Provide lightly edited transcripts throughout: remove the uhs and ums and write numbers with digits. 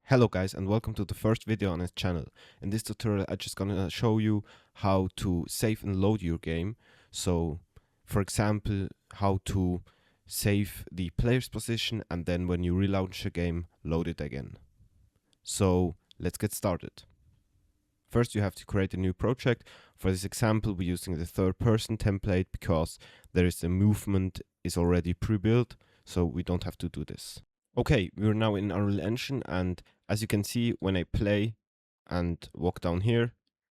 Hello guys and welcome to the first video on this channel. In this tutorial I'm just gonna show you how to save and load your game. So for example how to save the player's position and then when you relaunch a game load it again. So let's get started. First you have to create a new project. For this example we're using the third person template because there is a movement is already pre-built, so we don't have to do this. Okay, we're now in Unreal Engine, and as you can see, when I play and walk down here,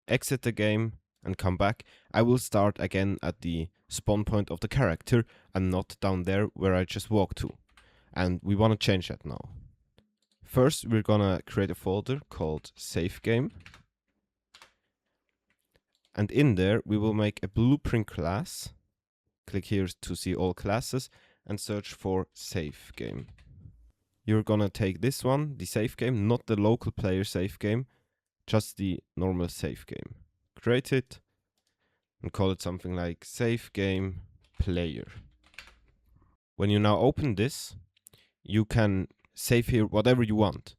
exit the game and come back, I will start again at the spawn point of the character and not down there where I just walked to. And we want to change that now. First, we're gonna create a folder called SaveGame. And in there, we will make a blueprint class. Click here to see all classes and search for SaveGame. You're gonna take this one, the save game, not the local player save game, just the normal save game. Create it and call it something like save game player. When you now open this, you can save here whatever you want,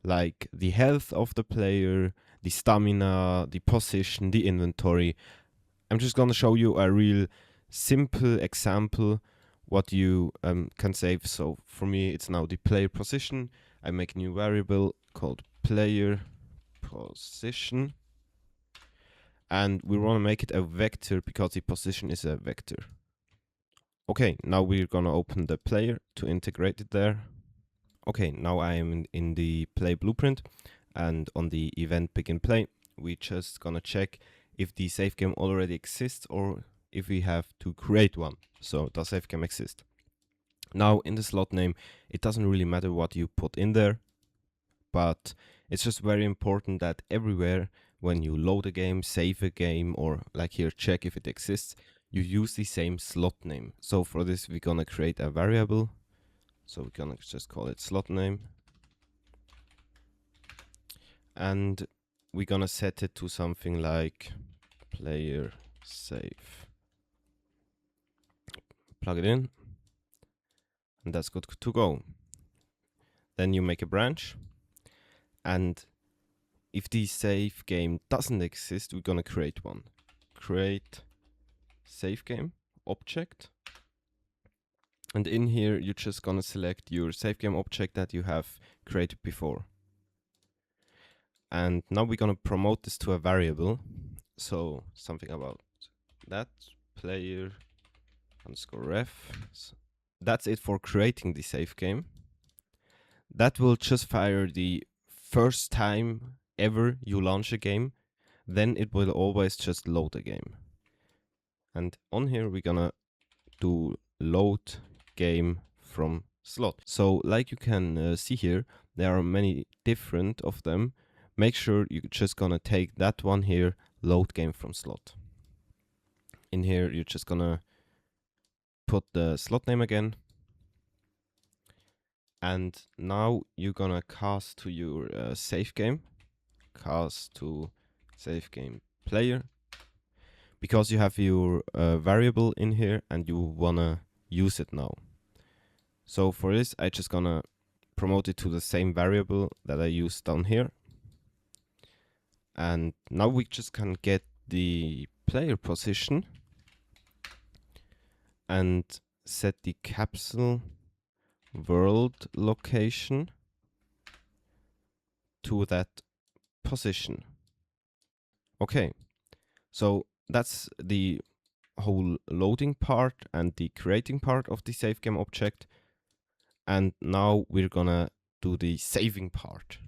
like the health of the player, the stamina, the position, the inventory. I'm just gonna show you a real simple example what you can save. So for me it's now the player position. I make a new variable called player position, and we want to make it a vector because the position is a vector. Okay, now we're gonna open the player to integrate it there. Okay, now I am in the play blueprint, and on the event begin play we just gonna check if the save game already exists or if we have to create one. So does save game exist? Now in the slot name, it doesn't really matter what you put in there, but it's just very important that everywhere when you load a game, save a game, or like here check if it exists, you use the same slot name. So for this we're gonna create a variable. So we're gonna just call it slot name. And we're gonna set it to something like player save. Plug it in, and that's good to go. Then you make a branch, and if the save game doesn't exist, we're gonna create one. Create save game object, and in here you're just gonna select your save game object that you have created before. And now we're gonna promote this to a variable. So something about that player underscore ref. So that's it for creating the save game. That will just fire the first time ever you launch a game, then it will always just load a game. And on here we're gonna do load game from slot. So like you can see here, there are many different of them. Make sure you're just gonna take that one here, load game from slot. In here you're just gonna put the slot name again, and now you're gonna cast to your save game, cast to save game player, because you have your variable in here and you wanna use it now. So for this I just gonna promote it to the same variable that I used down here, and now we just can get the player position and set the capsule world location to that position. Okay, so that's the whole loading part and the creating part of the save game object. And now we're gonna do the saving part.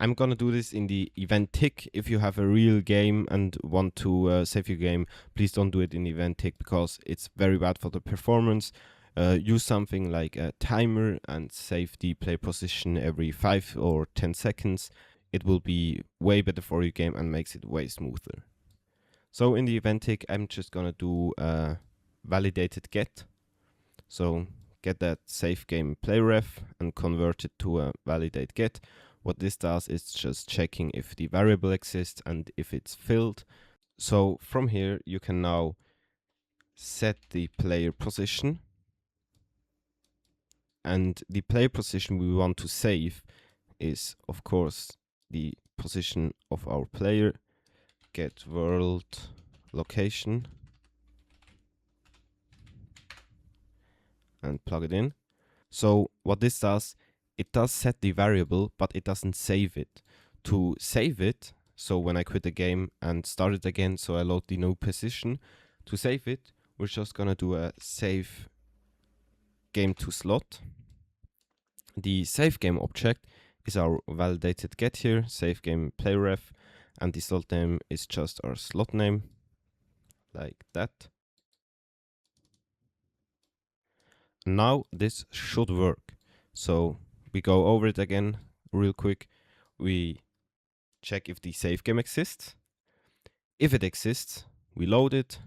I'm gonna do this in the event tick. If you have a real game and want to save your game, please don't do it in event tick because it's very bad for the performance. Use something like a timer and save the play position every 5 or 10 seconds. It will be way better for your game and makes it way smoother. So in the event tick, I'm just gonna do a validated get. So get that save game play ref and convert it to a validate get. What this does is just checking if the variable exists and if it's filled. So from here you can now set the player position, and the player position we want to save is of course the position of our player. Get world location and plug it in. So what this does, it does set the variable, but it doesn't save it. To save it, so when I quit the game and start it again, so I load the new position, to save it, we're just gonna do a save game to slot. The save game object is our validated get here, save game play ref, and the slot name is just our slot name, like that. Now this should work. So we go over it again real quick. We check if the save game exists. If it exists, we load it.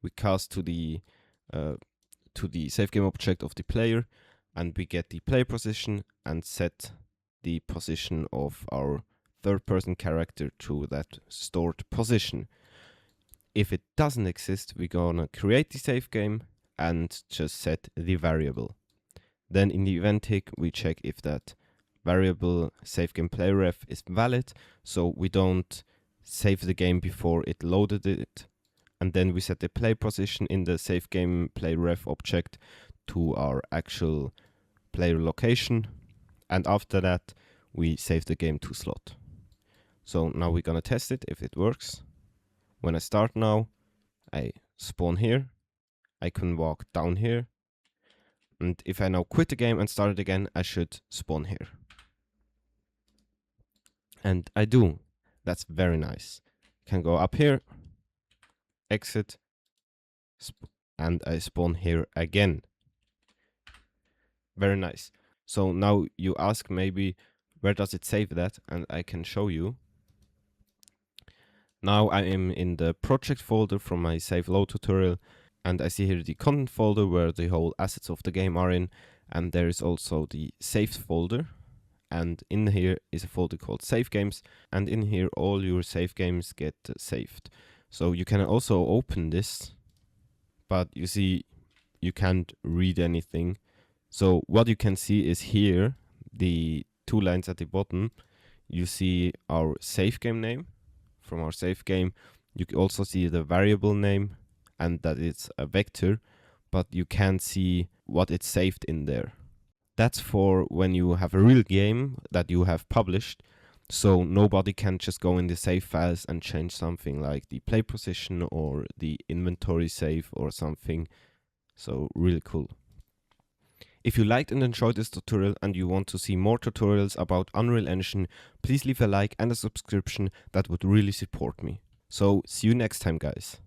We cast to the save game object of the player, and we get the player position and set the position of our third person character to that stored position. If it doesn't exist, we're gonna create the save game and just set the variable. Then in the event tick, we check if that variable save game play ref is valid, so we don't save the game before it loaded it. And then we set the play position in the save game play ref object to our actual player location. And after that, we save the game to slot. So now we're gonna test it if it works. When I start now, I spawn here. I can walk down here. And if I now quit the game and start it again, I should spawn here. And I do. That's very nice. Can go up here, exit, and I spawn here again. Very nice. So now you ask maybe, where does it save that? And I can show you. Now I am in the project folder from my save load tutorial, and I see here the content folder where the whole assets of the game are in, and there is also the saved folder, and in here is a folder called Save Games, and in here all your save games get saved. So you can also open this, but you see you can't read anything. So what you can see is here, the two lines at the bottom, you see our save game name from our save game. You can also see the variable name and that it's a vector, but you can't see what it's saved in there. That's for when you have a real game that you have published, so nobody can just go in the save files and change something like the play position or the inventory save or something. So really cool. If you liked and enjoyed this tutorial and you want to see more tutorials about Unreal Engine, please leave a like and a subscription. That would really support me. So see you next time, guys.